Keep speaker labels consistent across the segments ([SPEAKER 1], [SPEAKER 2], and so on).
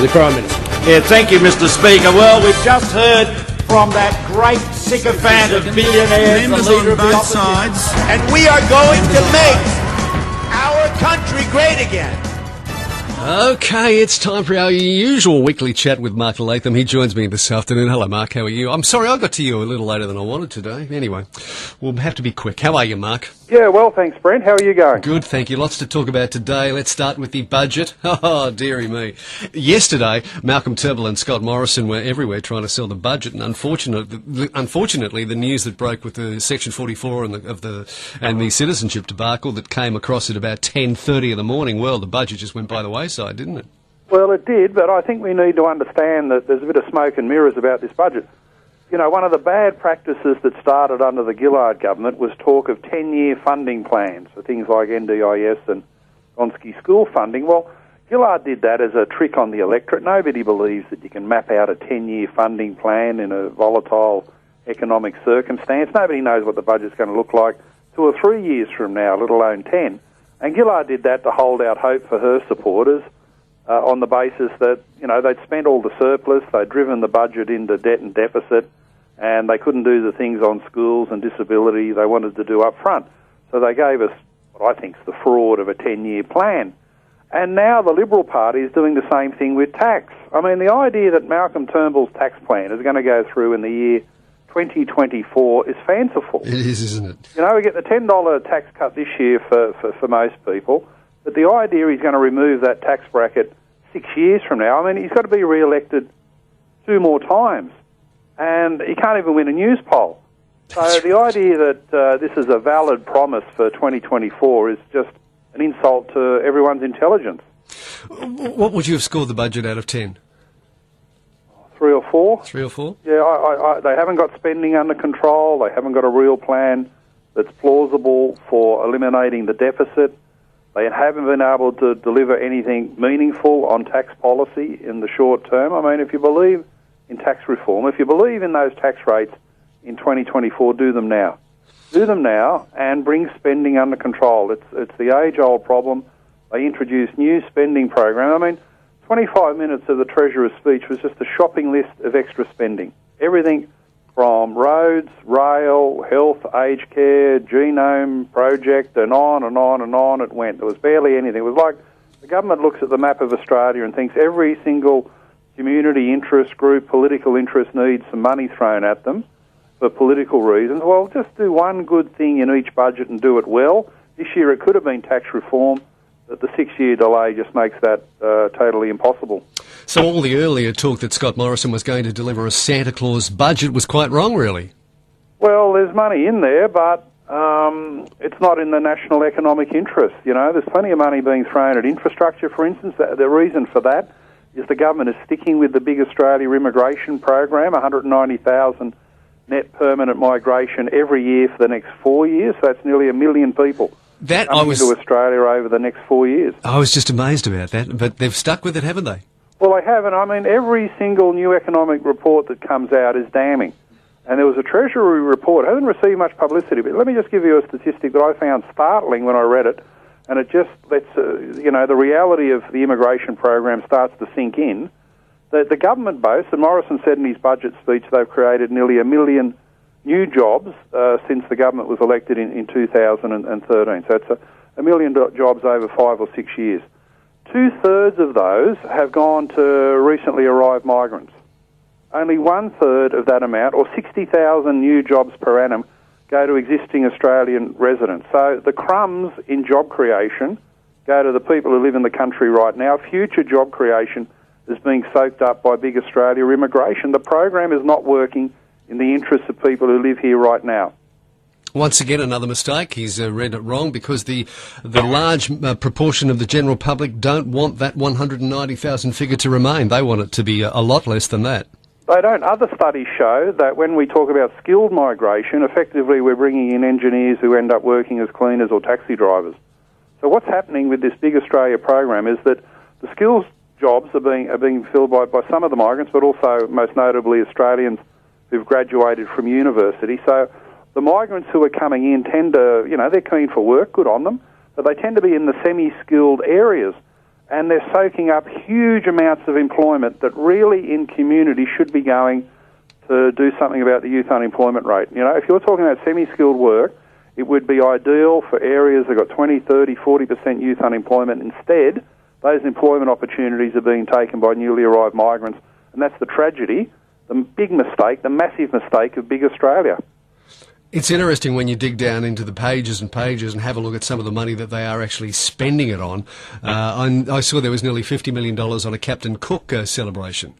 [SPEAKER 1] the Prime Minister.
[SPEAKER 2] Yeah, thank you, Mr. Speaker. Well, we've just heard from that great sycophant of billionaires, the leader of the opposition, and we are going to make our country great again.
[SPEAKER 1] Okay, it's time for our usual weekly chat with Mark Latham. He joins me this afternoon. Hello, Mark. How are you? I'm sorry I got to you a little later than I wanted today. Anyway, we'll have to be quick. How are you, Mark?
[SPEAKER 3] Yeah, well, thanks, Brent. How are you going?
[SPEAKER 1] Good, thank you. Lots to talk about today. Let's start with the budget. Oh, dearie me. Yesterday, Malcolm Turnbull and Scott Morrison were everywhere trying to sell the budget, and unfortunately, the news that broke with the Section 44 and the Citizenship debacle that came across at about 10:30 in the morning, well, the budget just went by the wayside, didn't it?
[SPEAKER 3] Well, it did, but I think we need to understand that there's a bit of smoke and mirrors about this budget. You know, one of the bad practices that started under the Gillard government was talk of 10-year funding plans for things like NDIS and Gonski school funding. Well, Gillard did that as a trick on the electorate. Nobody believes that you can map out a 10-year funding plan in a volatile economic circumstance. Nobody knows what the budget's going to look like 2 or 3 years from now, let alone 10. And Gillard did that to hold out hope for her supporters on the basis that, you know, they'd spent all the surplus, they'd driven the budget into debt and deficit, and they couldn't do the things on schools and disability they wanted to do up front. So they gave us what I think is the fraud of a 10-year plan. And now the Liberal Party is doing the same thing with tax. I mean, the idea that Malcolm Turnbull's tax plan is going to go through in the year 2024 is fanciful.
[SPEAKER 1] It is, isn't it?
[SPEAKER 3] You know, we get the $10 tax cut this year for most people, but the idea he's going to remove that tax bracket 6 years from now, I mean, he's got to be re-elected 2 more times, and he can't even win a news poll. So the idea that this is a valid promise for 2024 is just an insult to everyone's intelligence.
[SPEAKER 1] What would you have scored the budget out of 10?
[SPEAKER 3] 3 or 4.
[SPEAKER 1] 3 or 4?
[SPEAKER 3] Yeah, they haven't got spending under control. They haven't got a real plan that's plausible for eliminating the deficit. They haven't been able to deliver anything meaningful on tax policy in the short term. I mean, if you believe in tax reform, if you believe in those tax rates in 2024, do them now. Do them now and bring spending under control. It's the age-old problem. They introduced new spending program. I mean, 25 minutes of the Treasurer's speech was just a shopping list of extra spending. Everything from roads, rail, health, aged care, genome project, and on and on and on it went. There was barely anything. It was like the government looks at the map of Australia and thinks every single community interest group, political interest needs some money thrown at them for political reasons. Well, just do one good thing in each budget and do it well. This year it could have been tax reform, but the 6-year delay just makes that totally impossible.
[SPEAKER 1] So all the earlier talk that Scott Morrison was going to deliver a Santa Claus budget was quite wrong, really.
[SPEAKER 3] Well, there's money in there, but it's not in the national economic interest. You know, there's plenty of money being thrown at infrastructure, for instance. The reason for that is the government is sticking with the big Australia immigration program, 190,000 net permanent migration every year for the next 4 years. So that's nearly 1 million people coming to Australia over the next 4 years.
[SPEAKER 1] I was just amazed about that, but they've stuck with it, haven't they?
[SPEAKER 3] Well, they haven't. I mean, every single new economic report that comes out is damning. And there was a Treasury report. It hasn't received much publicity, but let me just give you a statistic that I found startling when I read it, and it just lets, the reality of the immigration program starts to sink in. The government boasts, and Morrison said in his budget speech, they've created nearly 1 million new jobs since the government was elected in 2013. So it's 1 million jobs over 5 or 6 years. 2/3 of those have gone to recently arrived migrants. Only 1/3 of that amount, or 60,000 new jobs per annum, go to existing Australian residents. So the crumbs in job creation go to the people who live in the country right now. Future job creation is being soaked up by big Australia immigration. The program is not working in the interests of people who live here right now.
[SPEAKER 1] Once again, another mistake. He's read it wrong because the large proportion of the general public don't want that 190,000 figure to remain. They want it to be a lot less than that.
[SPEAKER 3] They don't. Other studies show that when we talk about skilled migration, effectively we're bringing in engineers who end up working as cleaners or taxi drivers. So what's happening with this big Australia program is that the skills jobs are being filled by some of the migrants, but also most notably Australians who've graduated from university. So the migrants who are coming in tend to, they're keen for work, good on them, but they tend to be in the semi-skilled areas. and they're soaking up huge amounts of employment that really in community should be going to do something about the youth unemployment rate. You know, if you're talking about semi-skilled work, it would be ideal for areas that got 20, 30, 40% youth unemployment. Instead, those employment opportunities are being taken by newly arrived migrants, and that's the tragedy, the big mistake, the massive mistake of big Australia.
[SPEAKER 1] It's interesting when you dig down into the pages and pages and have a look at some of the money that they are actually spending it on. I saw there was nearly $50 million on a Captain Cook celebration.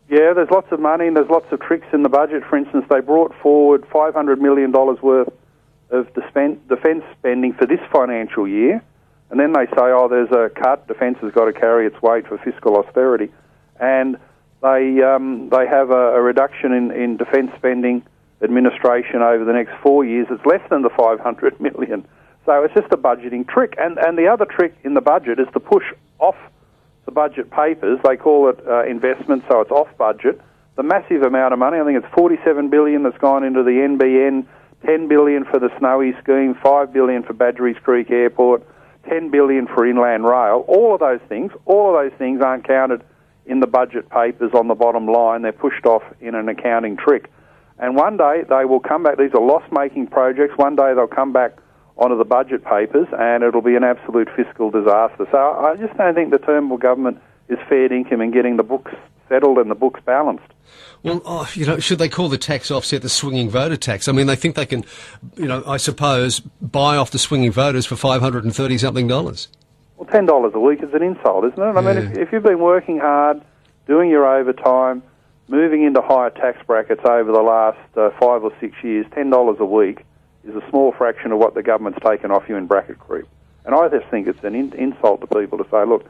[SPEAKER 3] Yeah, there's lots of money and there's lots of tricks in the budget. For instance, they brought forward $500 million worth of defence spending for this financial year, and then they say, oh, there's a cut, defence has got to carry its weight for fiscal austerity, and they have a reduction in defence spending administration over the next 4 years. It's less than the $500 million. So it's just a budgeting trick. And the other trick in the budget is to push off the budget papers. They call it investment, so it's off budget. The massive amount of money, I think it's $47 billion that's gone into the NBN, $10 billion for the Snowy scheme, $5 billion for Badgerys Creek Airport, $10 billion for inland rail. All of those things aren't counted in the budget papers on the bottom line. They're pushed off in an accounting trick. And one day they will come back. These are loss-making projects. One day they'll come back onto the budget papers and it'll be an absolute fiscal disaster. So I just don't think the Turnbull government is fair dinkum in getting the books settled and the books balanced.
[SPEAKER 1] Well, should they call the tax offset the swinging voter tax? I mean, they think they can, I suppose, buy off the swinging voters for $530-something. Well,
[SPEAKER 3] $10 a week is an insult, isn't it? I mean, if you've been working hard, doing your overtime, moving into higher tax brackets over the last 5 or 6 years, $10 a week is a small fraction of what the government's taken off you in bracket creep. And I just think it's an insult to people to say, look,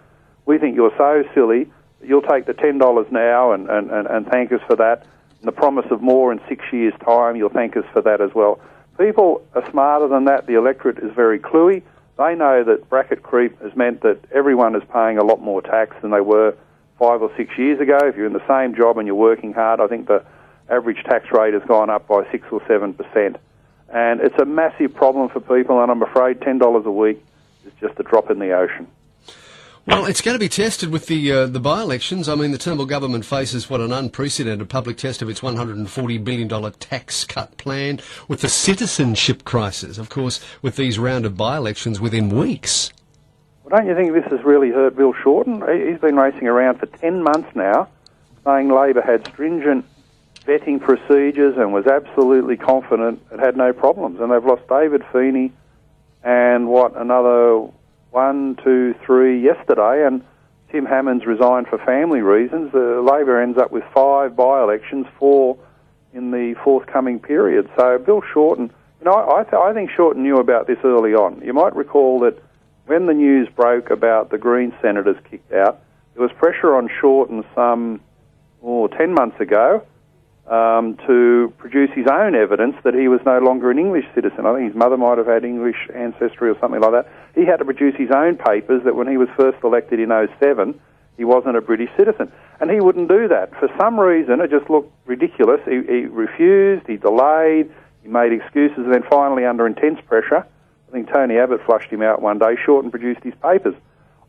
[SPEAKER 3] we think you're so silly that you'll take the $10 now and thank us for that. And the promise of more in 6 years' time, you'll thank us for that as well. People are smarter than that. The electorate is very cluey. They know that bracket creep has meant that everyone is paying a lot more tax than they were 5 or 6 years ago. If you're in the same job and you're working hard, I think the average tax rate has gone up by 6 or 7%. And it's a massive problem for people, and I'm afraid $10 a week is just a drop in the ocean.
[SPEAKER 1] Well, it's going to be tested with the by-elections. I mean, the Turnbull government faces an unprecedented public test of its $140 billion tax cut plan with the citizenship crisis, of course, with these round of by-elections within weeks.
[SPEAKER 3] Well, don't you think this has really hurt Bill Shorten? He's been racing around for 10 months now, saying Labor had stringent vetting procedures and was absolutely confident it had no problems. And they've lost David Feeney and, another 1, 2, 3 yesterday, and Tim Hammond's resigned for family reasons. Labor ends up with 5 by-elections, 4 in the forthcoming period. So Bill Shorten, I think Shorten knew about this early on. You might recall that when the news broke about the Green senators kicked out, there was pressure on Shorten some 10 months ago to produce his own evidence that he was no longer an English citizen. I think his mother might have had English ancestry or something like that. He had to produce his own papers that when he was first elected in 2007, he wasn't a British citizen. And he wouldn't do that. For some reason, it just looked ridiculous. He refused, he delayed, he made excuses, and then finally, under intense pressure, I think Tony Abbott flushed him out one day, Shorten produced his papers.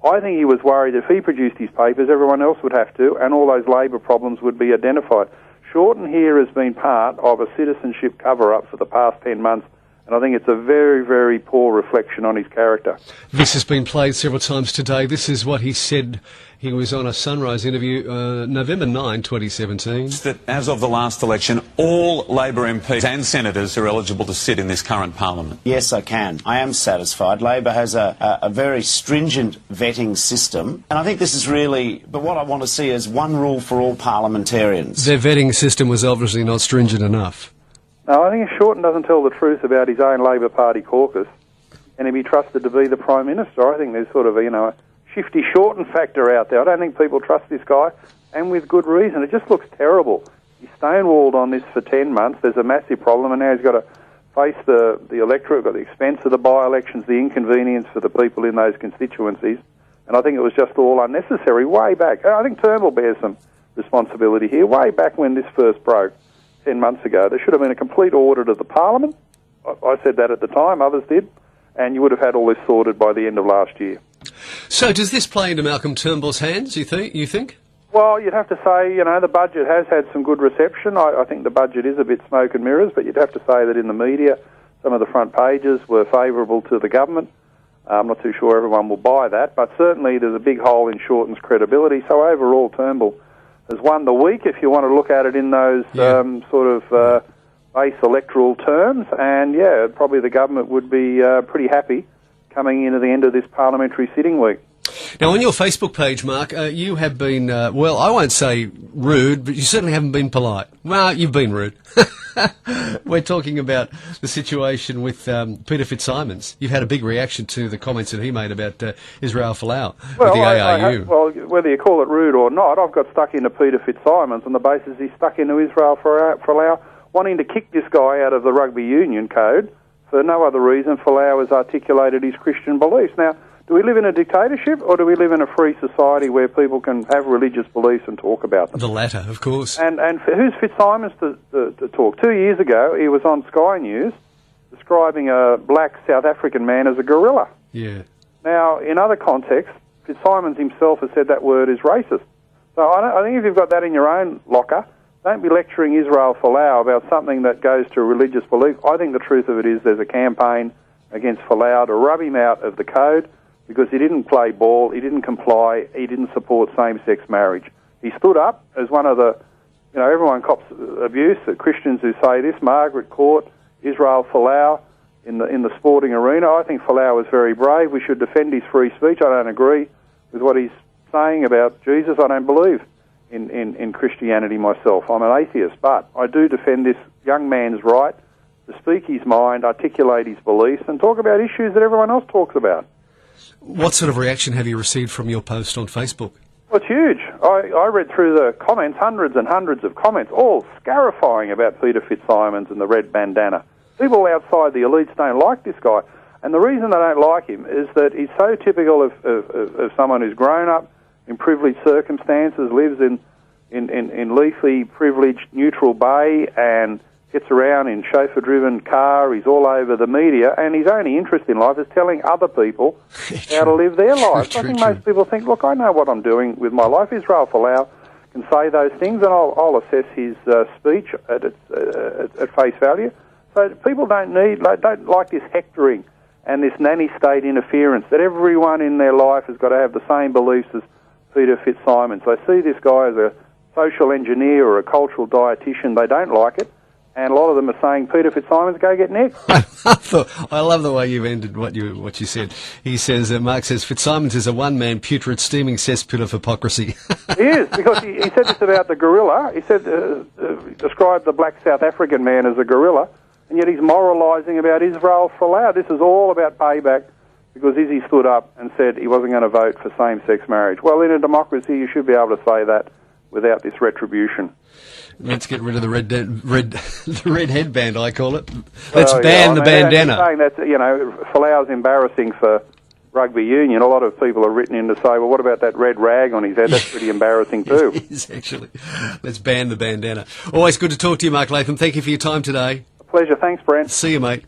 [SPEAKER 3] I think he was worried if he produced his papers, everyone else would have to, and all those Labor problems would be identified. Shorten here has been part of a citizenship cover-up for the past 10 months, and I think it's a very, very poor reflection on his character.
[SPEAKER 1] This has been played several times today. This is what he said. He was on a Sunrise interview November 9, 2017.
[SPEAKER 4] That as of the last election, all Labor MPs and senators are eligible to sit in this current parliament.
[SPEAKER 5] Yes, I can. I am satisfied. Labor has a very stringent vetting system, and I think this is really, but what I want to see is one rule for all parliamentarians.
[SPEAKER 1] Their vetting system was obviously not stringent enough.
[SPEAKER 3] No, I think if Shorten doesn't tell the truth about his own Labor Party caucus, can he be trusted to be the Prime Minister? I think there's sort of a shifty Shorten factor out there. I don't think people trust this guy, and with good reason. It just looks terrible. He's stonewalled on this for 10 months. There's a massive problem, and now he's got to face the electorate, got the expense of the by-elections, the inconvenience for the people in those constituencies, and I think it was just all unnecessary way back. I think Turnbull bears some responsibility here. Way back when this first broke, 10 months ago, there should have been a complete audit of the Parliament. I said that at the time, others did, and you would have had all this sorted by the end of last year.
[SPEAKER 1] So does this play into Malcolm Turnbull's hands, you think?
[SPEAKER 3] Well, you'd have to say, the budget has had some good reception. I think the budget is a bit smoke and mirrors, but you'd have to say that in the media, some of the front pages were favourable to the government. I'm not too sure everyone will buy that, but certainly there's a big hole in Shorten's credibility. So overall, Turnbull has won the week, if you want to look at it in those base electoral terms. And, probably the government would be pretty happy coming into the end of this parliamentary sitting week.
[SPEAKER 1] Now, on your Facebook page, Mark, you have been, I won't say rude, but you certainly haven't been polite. Well, you've been rude. We're talking about the situation with Peter Fitzsimons. You've had a big reaction to the comments that he made about Israel Folau with the ARU.
[SPEAKER 3] Whether you call it rude or not, I've got stuck into Peter Fitzsimons on the basis he's stuck into Israel Folau, wanting to kick this guy out of the rugby union code for no other reason. Folau has articulated his Christian beliefs. Now, do we live in a dictatorship, or do we live in a free society where people can have religious beliefs and talk about them?
[SPEAKER 1] The latter, of course.
[SPEAKER 3] And who's Fitzsimons to talk? 2 years ago, he was on Sky News describing a black South African man as a gorilla.
[SPEAKER 1] Yeah.
[SPEAKER 3] Now, in other contexts, Fitzsimons himself has said that word is racist. So I think if you've got that in your own locker, don't be lecturing Israel Folau about something that goes to religious belief. I think the truth of it is there's a campaign against Folau to rub him out of the code, because he didn't play ball, he didn't comply, he didn't support same-sex marriage. He stood up as one of the, everyone cops abuse, the Christians who say this, Margaret Court, Israel Folau in the sporting arena. I think Folau was very brave. We should defend his free speech. I don't agree with what he's saying about Jesus. I don't believe in Christianity myself. I'm an atheist, but I do defend this young man's right to speak his mind, articulate his beliefs, and talk about issues that everyone else talks about.
[SPEAKER 1] What sort of reaction have you received from your post on Facebook?
[SPEAKER 3] Well, it's huge. I read through the comments, hundreds and hundreds of comments, all scarifying about Peter Fitzsimons and the red bandana. People outside the elites don't like this guy. And the reason they don't like him is that he's so typical of someone who's grown up in privileged circumstances, lives in leafy, privileged, neutral bay, and gets around in chauffeur-driven car. He's all over the media, and his only interest in life is telling other people how to live their lives. I think most people think, look, I know what I'm doing with my life. Israel Folau can say those things, and I'll assess his speech at face value. So people don't like this hectoring and this nanny state interference, that everyone in their life has got to have the same beliefs as Peter Fitzsimons. They see this guy as a social engineer or a cultural dietitian. They don't like it. And a lot of them are saying, Peter Fitzsimons, go get next.
[SPEAKER 1] I love the way you've ended what you said. He says, Mark says, Fitzsimons is a one-man putrid steaming cesspit of hypocrisy.
[SPEAKER 3] He is, because he said this about the gorilla. He said, described the black South African man as a gorilla, and yet he's moralising about Israel Folau. This is all about payback, because Izzy stood up and said he wasn't going to vote for same-sex marriage. Well, in a democracy, you should be able to say that without this retribution.
[SPEAKER 1] Let's get rid of the red headband, I call it. Let's ban the bandana.
[SPEAKER 3] Saying that, Folau's embarrassing for rugby union. A lot of people are written in to say, well, what about that red rag on his head? That's pretty embarrassing too.
[SPEAKER 1] It is, actually. Let's ban the bandana. Always good to talk to you, Mark Latham. Thank you for your time today.
[SPEAKER 3] A pleasure. Thanks, Brent.
[SPEAKER 1] See you, mate.